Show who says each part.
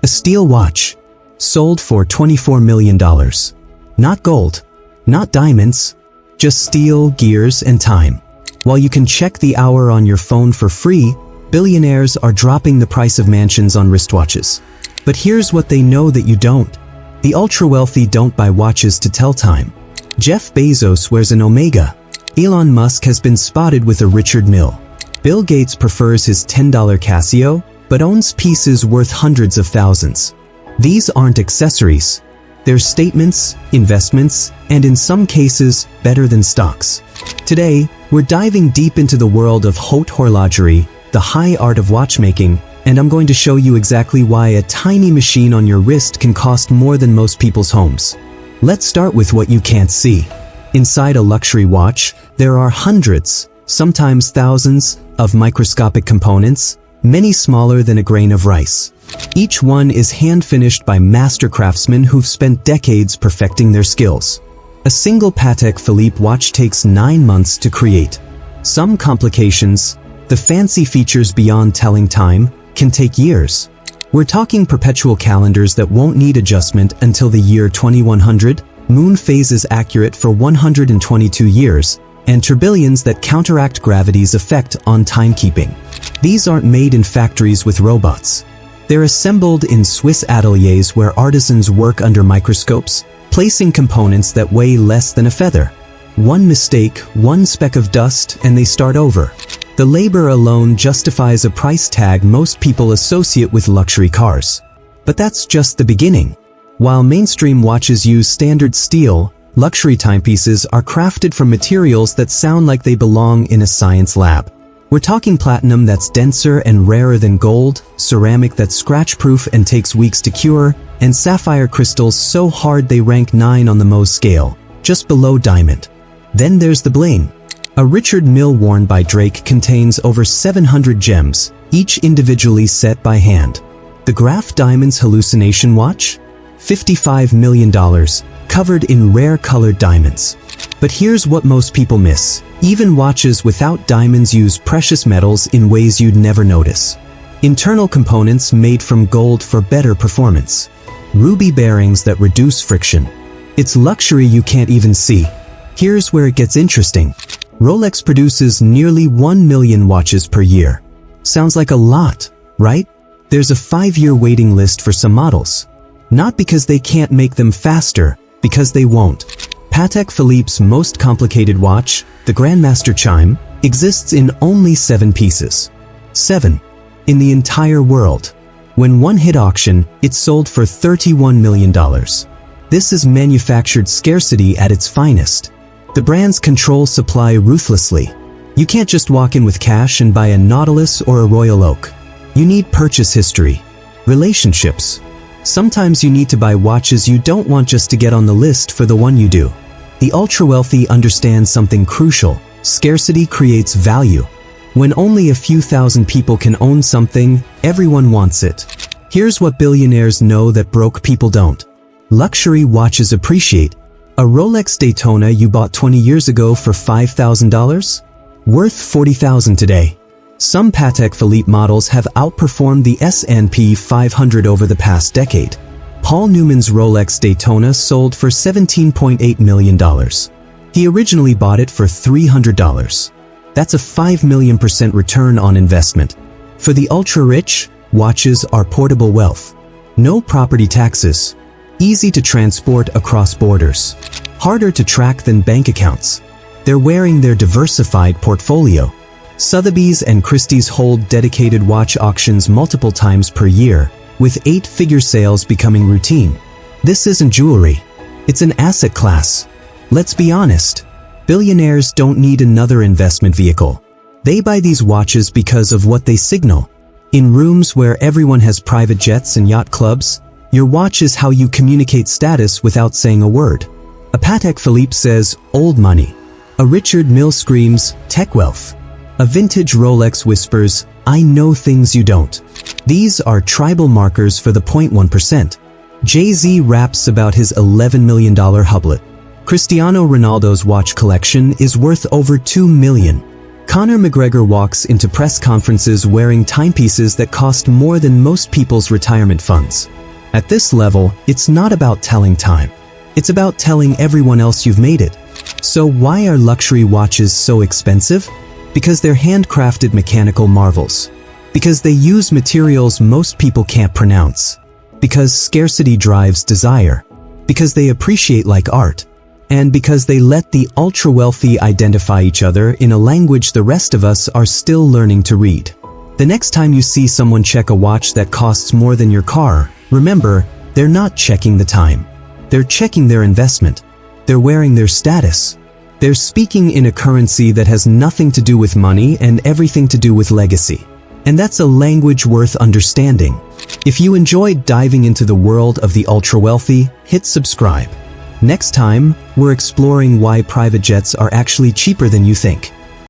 Speaker 1: A steel watch. Sold for $24 million. Not gold. Not diamonds. Just steel, gears, and time. While you can check the hour on your phone for free, billionaires are dropping the price of mansions on wristwatches. But here's what they know that you don't. The ultra-wealthy don't buy watches to tell time. Jeff Bezos wears an Omega. Elon Musk has been spotted with a Richard Mille. Bill Gates prefers his $10 Casio, but owns pieces worth hundreds of thousands. These aren't accessories. They're statements, investments, and in some cases, better than stocks. Today, we're diving deep into the world of haute horlogerie, the high art of watchmaking, and I'm going to show you exactly why a tiny machine on your wrist can cost more than most people's homes. Let's start with what you can't see. Inside a luxury watch, there are hundreds, sometimes thousands, of microscopic components, many smaller than a grain of rice. Each one is hand-finished by master craftsmen who've spent decades perfecting their skills. A single Patek Philippe watch takes 9 months to create. Some complications, the fancy features beyond telling time, can take years. We're talking perpetual calendars that won't need adjustment until the year 2100, moon phases accurate for 122 years, and tourbillons that counteract gravity's effect on timekeeping. These aren't made in factories with robots. They're assembled in Swiss ateliers where artisans work under microscopes, placing components that weigh less than a feather. One mistake, one speck of dust, and they start over. The labor alone justifies a price tag most people associate with luxury cars. But that's just the beginning. While mainstream watches use standard steel, luxury timepieces are crafted from materials that sound like they belong in a science lab. We're talking platinum that's denser and rarer than gold, ceramic that's scratch-proof and takes weeks to cure, and sapphire crystals so hard they rank 9 on the Mohs scale, just below diamond. Then there's the bling. A Richard Mille worn by Drake contains over 700 gems, each individually set by hand. The Graf Diamonds Hallucination Watch? $55 million, covered in rare colored diamonds. But here's what most people miss. Even watches without diamonds use precious metals in ways you'd never notice. Internal components made from gold for better performance. Ruby bearings that reduce friction. It's luxury you can't even see. Here's where it gets interesting. Rolex produces nearly 1 million watches per year. Sounds like a lot, right? There's a 5-year waiting list for some models. Not because they can't make them faster, because they won't. Patek Philippe's most complicated watch, the Grandmaster Chime, exists in only 7 pieces. 7. In the entire world. When one hit auction, it sold for $31 million. This is manufactured scarcity at its finest. The brands control supply ruthlessly. You can't just walk in with cash and buy a Nautilus or a Royal Oak. You need purchase history, relationships. Sometimes you need to buy watches you don't want just to get on the list for the one you do. The ultra-wealthy understand something crucial. Scarcity creates value. When only a few thousand people can own something, everyone wants it. Here's what billionaires know that broke people don't. Luxury watches appreciate. A Rolex Daytona you bought 20 years ago for $5,000? Worth $40,000 today. Some Patek Philippe models have outperformed the S&P 500 over the past decade. Paul Newman's Rolex Daytona sold for $17.8 million. He originally bought it for $300. That's a 5 million % return on investment. For the ultra-rich, watches are portable wealth. No property taxes. Easy to transport across borders. Harder to track than bank accounts. They're wearing their diversified portfolio. Sotheby's and Christie's hold dedicated watch auctions multiple times per year, with 8-figure sales becoming routine. This isn't jewelry. It's an asset class. Let's be honest. Billionaires don't need another investment vehicle. They buy these watches because of what they signal. In rooms where everyone has private jets and yacht clubs, your watch is how you communicate status without saying a word. A Patek Philippe says, old money. A Richard Mille screams, tech wealth. A vintage Rolex whispers, I know things you don't. These are tribal markers for the 0.1%. Jay-Z raps about his $11 million hublet. Cristiano Ronaldo's watch collection is worth over $2 million. Conor McGregor walks into press conferences wearing timepieces that cost more than most people's retirement funds. At this level, it's not about telling time. It's about telling everyone else you've made it. So why are luxury watches so expensive? Because they're handcrafted mechanical marvels. Because they use materials most people can't pronounce. Because scarcity drives desire. Because they appreciate like art. And because they let the ultra-wealthy identify each other in a language the rest of us are still learning to read. The next time you see someone check a watch that costs more than your car, remember, they're not checking the time. They're checking their investment. They're wearing their status. They're speaking in a currency that has nothing to do with money and everything to do with legacy. And that's a language worth understanding. If you enjoyed diving into the world of the ultra-wealthy, hit subscribe. Next time, we're exploring why private jets are actually cheaper than you think.